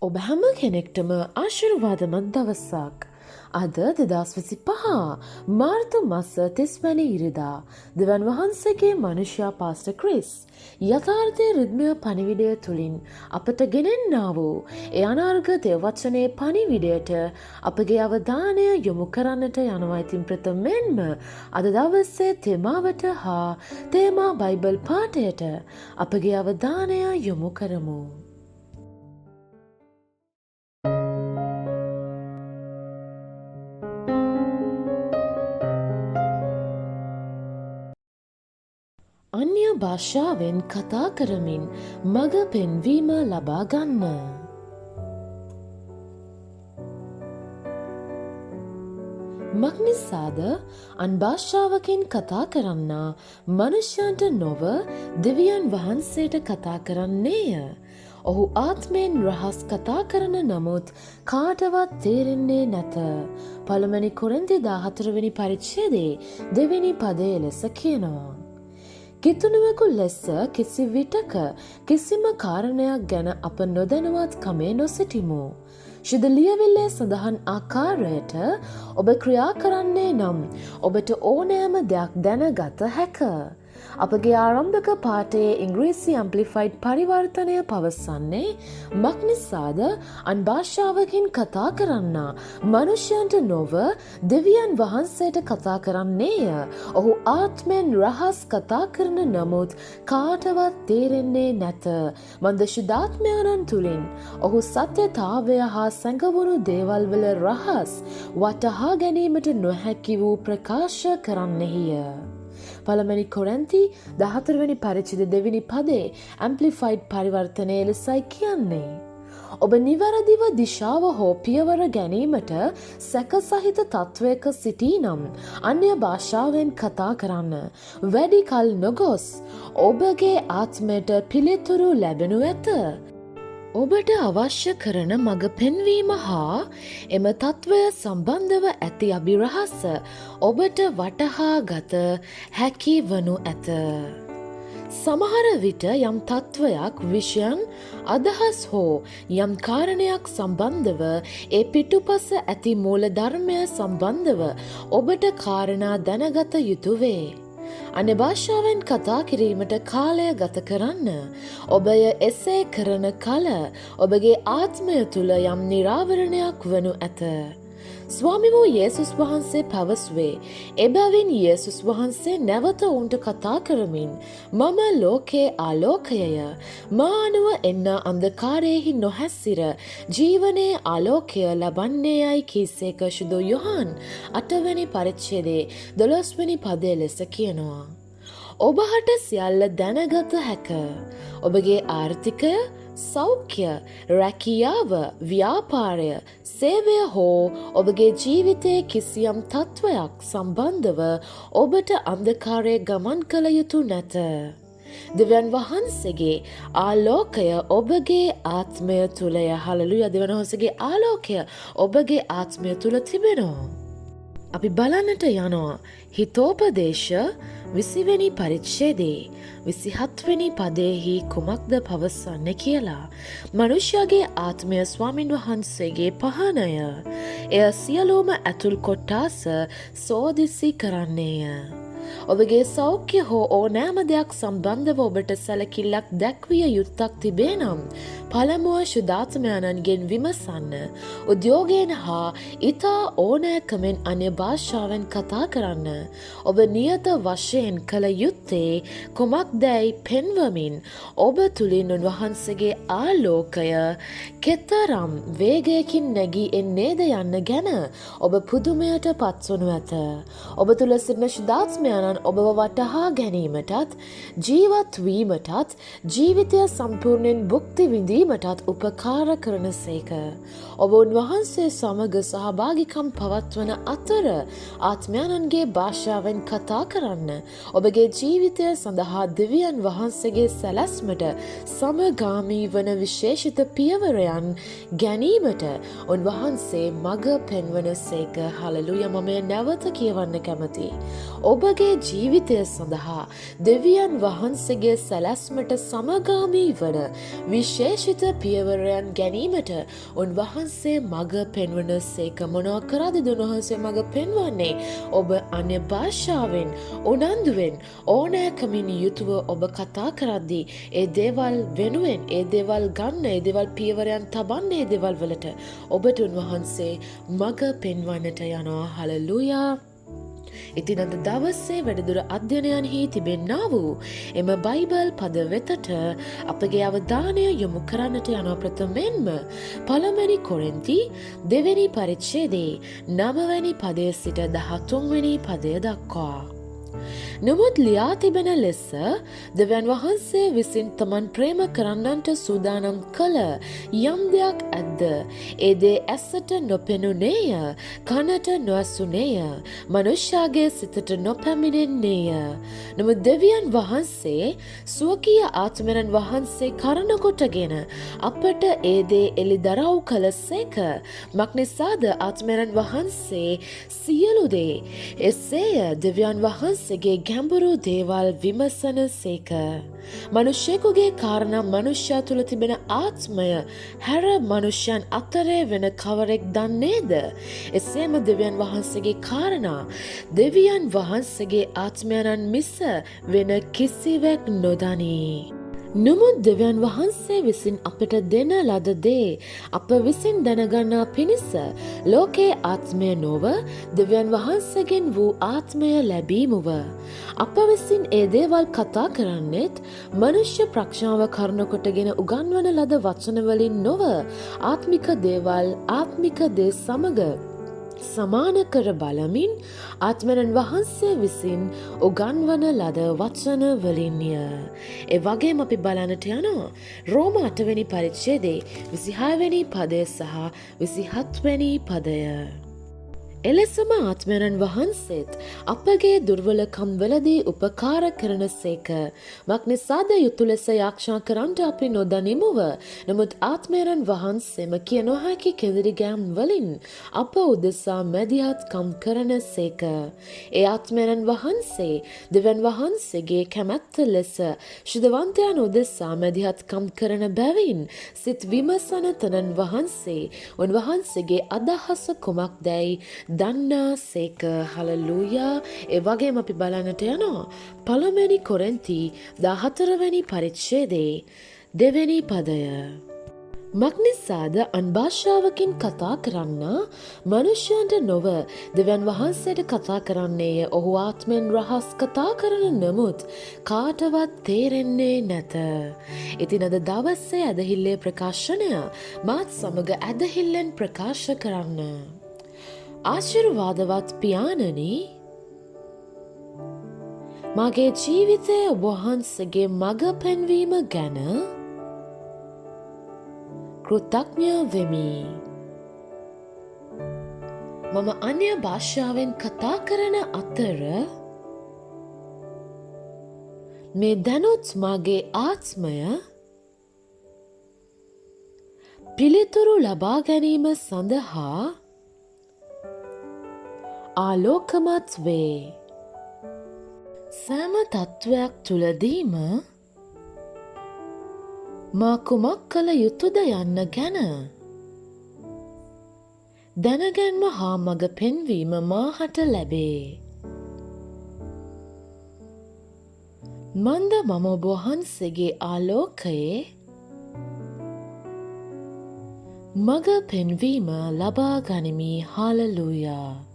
ඔබ හැම කෙනෙක්ටම ආශිර්වාදමත් දවසක්. අද 2025 මාර්තු මාස 30 වැනි ඉරිදා දෙවන් වහන්සේගේ මනුෂ්‍ය පාස්ටර් ක්‍රිස් යථාර්ථයේ රිද්මය පණිවිඩය තුලින් අපට ගෙනෙන්නා වූ ඒ අනාර්ග දේවවචනයේ පණිවිඩයට අපගේ අවධානය යොමු කරන්නට යනවා. ඉතින් ප්‍රථමයෙන්ම අද දවසේ තේමාවට හා තේමා බයිබල් පාඨයට අපගේ අවධානය යොමු කරමු. අන්‍ය භාෂාවෙන් කතා කරමින් මඟ පෙන්වීම ලබා ගන්න. මක්නිසාද අන් භාෂාවකින් කතා කරන්නා මනුෂ්‍යයන්ට නොව දෙවියන් වහන්සේට කතා කරන්නේය. ඔහු ආත්මයෙන් රහස් කතා කරන නමුත් කාටවත් තේරෙන්නේ නැත. පළමුවෙනි කොරින්ති 14 වෙනි පරිච්ඡේදයේ 2 වෙනි පදයේ ලෙස කියනවා. කිතුනුවෙකු ලෙස කිසි විටක කිසිම කාරණයක් ගැන අප නොදැනුවත් කමේ නොසිටිමු. ශුද්ධ ලියවිල්ලේ සඳහන් ආකාරයට ඔබ ක්‍රියා කරන්නේ නම් ඔබට ඕනෑම දෙයක් දැනගත හැක. අපගේ ආරම්භක පාඨයේ ඉංග්‍රීසි ඇම්ප්ලිෆයිඩ් පරිවර්තනය පවසන්නේ මක්නිසාද අන් භාෂාවකින් කතා කරන්නා මනුෂ්‍යයන්ට නොව දෙවියන් වහන්සේට කතා කරන්නේය. ඔහු ආත්මෙන් රහස් කතා කරන නමුත් කාටවත් තේරෙන්නේ නැත. මන්ද ශුද්ධාත්මයන්න් තුලින් ඔහු සත්‍යතාවය හා සැඟවුණු දේවල් වල රහස් වටහා ගැනීමට නොහැකි වූ ප්‍රකාශ කරන්නෙහිය. පළමුවෙනි කොරින්ති 14 වෙනි පරිච්ඡේද 2 වෙනි පදේ ඇම්ප්ලිෆයිඩ් පරිවර්තනයේ ලෙසයි කියන්නේ. ඔබ නිවැරදිව දිශාව හෝ පියවර ගැනීමට සැකසහිත තත්වයක සිටීනම් අන්‍ය භාෂාවෙන් කතා කරන්න. වැඩි කල නොගොස් ඔබගේ ආත්මයට පිළිතුරු ලැබෙනු ඇත. ඔබට අවශ්‍ය කරන මඟ පෙන්වීම හා එම තත්ත්වය සම්බන්ධව ඇති අභිරහස ඔබට වටහා ගත හැකි වනු ඇත. සමහර විට යම් තත්ත්වයක් විෂයන් අදහස් හෝ යම් කාරණයක් සම්බන්ධව ඒ පිටුපස ඇති මූල ධර්මය සම්බන්ධව ඔබට කාරණා දැනගත යුතු වේ. අන්‍ය භාෂාවෙන් කතා කිරීමට කාලය ගත කරන්න. ඔබය එසේ කරන කල ඔබගේ ආත්මය තුළ යම් නිරාවරණයක් වනු ඇත. ස්වාමි වූ යේසුස් වහන්සේ පැවසුවේ එබැවින් යේසුස් වහන්සේ නැවත ඔවුන්ට කතා කරමින් මම ලෝකයේ ආලෝකයය. මා අනුව එන්න අන්ධකාරයෙහි නොහැසිර ජීවනයේ ආලෝකය ලබන්නේ යයි කීසේක ශුද්ධ යොහන් 8 වෙනි පරිච්ඡේදයේ 12 වෙනි පදයේ ලෙස කියනවා. ඔබට සියල්ල දැනගත හැක. ඔබගේ ආර්ථිකය, සෞඛ්‍ය, රැකියාව, ව්‍යාපාරය, සේවය හෝ ඔබගේ ජීවිතයේ කිසියම් තත්ත්වයක් සම්බන්ධව ඔබට අන්ධකාරයේ ගමන් කළ යුතු නැත. දෙවියන් වහන්සේගේ ආලෝකය ඔබගේ ආත්මය තුළය. හලෙලුයා. දෙවියන් වහන්සේගේ ආලෝකය ඔබගේ ආත්මය තුළ තිබෙනවා. අපි බලන්නට යනවා හිතෝපදේශ 20 වෙනි පරිච්ඡේදයේ 27 වෙනි පදයේහි කුමක්ද පවසන්නේ කියලා. මනුෂ්‍යයාගේ ආත්මය ස්වාමින් වහන්සේගේ පහනය. එය සියලුම ඇතුල් කොටස සෝදිසි කරන්නේය. ඔබගේ සෞඛ්‍ය හෝ ඕනෑම දෙයක් සම්බන්ධව ඔබට සැලකිල්ලක් දැක්විය යුත්තක් තිබේ නම් පළමුව ශුද්ධාත්මයන්ගෙන් විමසන්න. උද්‍යෝගයෙන් හා ඉතා ඕනෑකමෙන් අන්‍ය භාෂාවෙන් කතා කරන්න. ඔබ නියත වශයෙන් කළ යුත්තේ කුමක්දැයි පෙන්වමින් ඔබ තුළින් උන්වහන්සේගේ ආලෝකය කෙතරම් වේගයකින් නැගී එන්නේද යන්න ගැන ඔබ පුදුමයට පත්වනු ඇත. ඔබ තුළ සිටින ශුද්ධාත්මයන් ඔබව වටහා ගැනීමටත් ජීවත් වීමටත් ජීවිතය සම්පූර්ණයෙන් භුක්ති විඳීමටත් උපකාර කරන සේක. ඔබ උන්වහන්සේ සමග සහභාගිකම් පවත්වන අතර ආත්මයන්ගේ භාෂාවෙන් කතා කරන්න. ඔබගේ ජීවිතය සඳහා දෙවියන් වහන්සේගේ සැලැස්මට සමගාමී වන විශේෂිත පියවරයන් ගැනීමට උන්වහන්සේ මඟ පෙන්වන සේක. හලෙලුයා. මම නැවත කියවන්න කැමතියි. ඔබගේ ජීවිතය සඳහා දෙවියන් වහන්සේගේ සැලැස්මට සමගාමී වන විශේෂ සුරක්ෂිත පියවරයන් ගැනීමට උන්වහන්සේ මඟ පෙන්වන සේක. මොනවා කරාද උන්වහන්සේ මඟ පෙන්වන්නේ? ඔබ අන්‍ය භාෂාවෙන් උනන්දුවෙන් ඕනෑකමින් යුතුව ඔබ කතා කරද්දී ඒ දේවල් වෙනුවෙන් ඒ දේවල් ගන්න ඒ දේවල් පියවරයන් තබන්න ඒ දේවල් වලට ඔබට උන්වහන්සේ මඟ පෙන්වන්නට යනවා. හලෙලූයා. ඉතින් අද දවසේ වැඩිදුර අධ්‍යයනයන්හි තිබෙන්නා වූ එම බයිබල් පද වෙතට අපගේ අවධානය යොමු කරන්නට යන ප්‍රථමයෙන්ම පළමුවෙනි කොරින්ති දෙවෙනි පරිච්ඡේදයේ 9 වෙනි පදයේ සිට 13 වෙනි පදය දක්වා. නමුත් ලියා තිබෙන ලෙස දෙවියන් වහන්සේ විසින් තමන් ප්‍රේම කරන්නන්ට සූදානම් කළ යම් දෙයක් ඇද්ද. ඒ දේ ඇසට නොපෙනුනේය, කනට නොඇසුනේය, මනුෂ්‍යයාගේ සිතට නොපැමිණෙන්නේය. නමුත් දෙවියන් වහන්සේ ස්වකීය ආත්මයන් වහන්සේ කරනකොටගෙන අපට ඒ දේ එළිදරව් කළසේක. මක්නිසාද ආත්මයන් වහන්සේ සියලු දේ එසේය දෙවියන් වහන්සේගේ ගැඹුරු දේවල් විමසන සේක. මනුෂ්‍යයෙකුගේ කාරණා මනුෂ්‍යයා තුළ තිබෙන ආත්මය හැර මනුෂ්‍යයන් අතරේ වෙන කවරෙක් දන්නේද? එසේම දෙවියන් වහන්සේගේ කාරණා දෙවියන් වහන්සේගේ ආත්මයන් මිස වෙන කිසිවෙක් නොදනී. නමුත් දෙවියන් වහන්සේ විසින් අපට දෙන ලද දේ අප විසින් දැනගන්නා පිණිස ලෝකයේ ආත්මය නොව දෙවියන් වහන්සේගෙන් වූ ආත්මය ලැබීමුව. අප විසින් ඒ දේවල් කතා කරන්නෙත් මනුෂ්‍ය ප්‍රඥාව කරනකොටගෙන උගන්වන ලද වචන වලින් නොව ආත්මික දේවල් ආත්මික දේ සමග සමාන කර බලමින් ආත්මයන් වහන්සේ විසින් උගන්වන ලද වචන වලින්ය. ඒ වගේම අපි බලන්නට යනවා රෝම 8 වෙනි පරිච්ඡේදයේ 26 වෙනි පදය සහ 27 වෙනි පදය. එලෙසම ආත්මයන් වහන්සේත් අපගේ දුර්වලකම් වලදී උපකාර කරන සේක. මක්නිසාද යුතු ලෙස යාක්ෂා කරන්නට අපි නොදනිමුව. නමුත් ආත්මයන් වහන්සේම කිය නොහැකි කෙඳිරිගෑම් වලින් අප උදෙසා මැදිහත්කම් කරන සේක. ඒ ආත්මයන් වහන්සේ දෙවියන් වහන්සේගේ කැමැත්ත ලෙස ශුද්ධවන්තයන් උදෙසා මැදිහත්කම් කරන බැවින් සිත විමසන තනන් වහන්සේ උන්වහන්සේගේ අදහස කුමක්දැයි දන්නා සේක. හලලූයා. ඒ වගේම අපි බලන්නට යනවා පළමුවෙනි කොරින්ති 14 වෙනි පරිච්ඡේදයේ 2 වෙනි පදය. මක්නිසාද අන්භාෂාවකින් කතා කරන්න මනුෂ්‍යයන්ට නොව දෙවියන් වහන්සේට කතා කරන්නේය. ඔහු ආත්මෙන් රහස් කතා කරන නමුත් කාටවත් තේරෙන්නේ නැත. ඉතින් අද දවසේ ඇදහිල්ලේ ප්‍රකාශනය මාත් සමග ඇදහිල්ලෙන් ප්‍රකාශ කරන්න. ආශිර්වාදවත් පියාණනි, මගේ ජීවිතයේ ඔබ වහන්සේගේ මඟ පෙන්වීම ගැන කෘතඥ වෙමි. මම අන්‍ය භාෂාවෙන් කතා කරන අතර මේ දැනුත් මගේ ආත්මය පිළිතුරු ලබා ගැනීම සඳහා ආලෝකමත් වේ. සෑම තත්වයක් තුලදීම මා කුමක් කළ යුතුද යන්න ගැන දැනගැන්ම හා මඟ පෙන්වීම මාහට ලැබේ. මන්ද මම ඔබ වහන්සේගේ ආලෝකයේ මඟ පෙන්වීම ලබා ගනිමි. හාලලූයා.